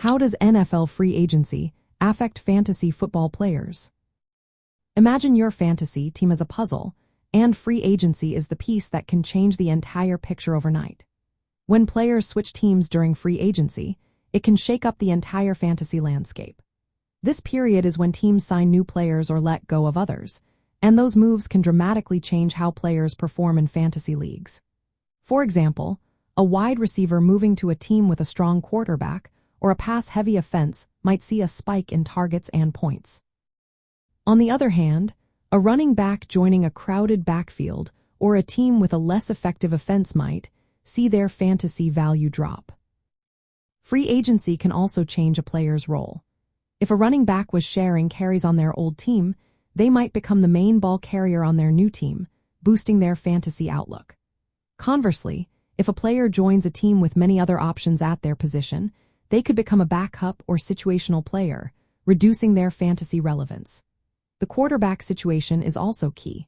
How does NFL free agency affect fantasy football players? Imagine your fantasy team as a puzzle, and free agency is the piece that can change the entire picture overnight. When players switch teams during free agency, it can shake up the entire fantasy landscape. This period is when teams sign new players or let go of others, and those moves can dramatically change how players perform in fantasy leagues. For example, a wide receiver moving to a team with a strong quarterback or a pass-heavy offense might see a spike in targets and points. On the other hand, a running back joining a crowded backfield or a team with a less effective offense might see their fantasy value drop. Free agency can also change a player's role. If a running back was sharing carries on their old team, they might become the main ball carrier on their new team, boosting their fantasy outlook. Conversely, if a player joins a team with many other options at their position, they could become a backup or situational player, reducing their fantasy relevance. The quarterback situation is also key.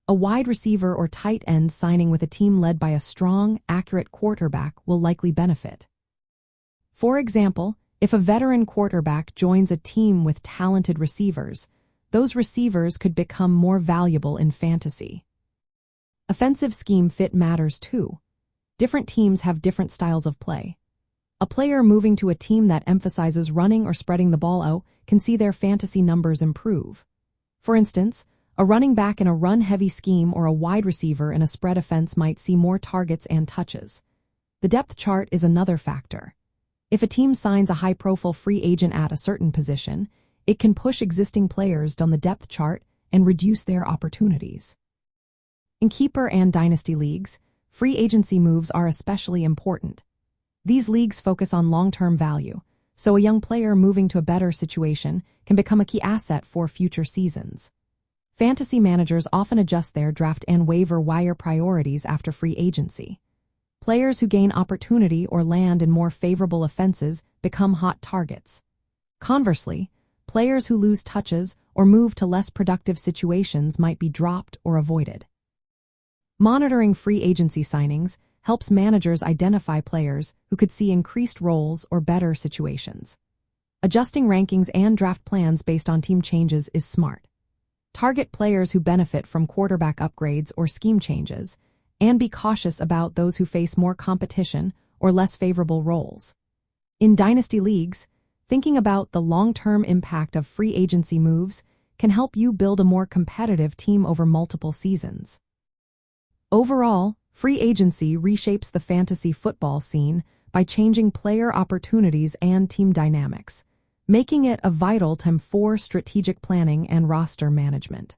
A wide receiver or tight end signing with a team led by a strong, accurate quarterback will likely benefit. For example, if a veteran quarterback joins a team with talented receivers, those receivers could become more valuable in fantasy. Offensive scheme fit matters too. Different teams have different styles of play. A player moving to a team that emphasizes running or spreading the ball out can see their fantasy numbers improve. For instance, a running back in a run-heavy scheme or a wide receiver in a spread offense might see more targets and touches. The depth chart is another factor. If a team signs a high-profile free agent at a certain position, it can push existing players down the depth chart and reduce their opportunities. In keeper and dynasty leagues, free agency moves are especially important. These leagues focus on long-term value, so a young player moving to a better situation can become a key asset for future seasons. Fantasy managers often adjust their draft and waiver wire priorities after free agency. Players who gain opportunity or land in more favorable offenses become hot targets. Conversely, players who lose touches or move to less productive situations might be dropped or avoided. Monitoring free agency signings helps managers identify players who could see increased roles or better situations. Adjusting rankings and draft plans based on team changes is smart. Target players who benefit from quarterback upgrades or scheme changes, and be cautious about those who face more competition or less favorable roles. In dynasty leagues, thinking about the long-term impact of free agency moves can help you build a more competitive team over multiple seasons. Overall, free agency reshapes the fantasy football scene by changing player opportunities and team dynamics, making it a vital time for strategic planning and roster management.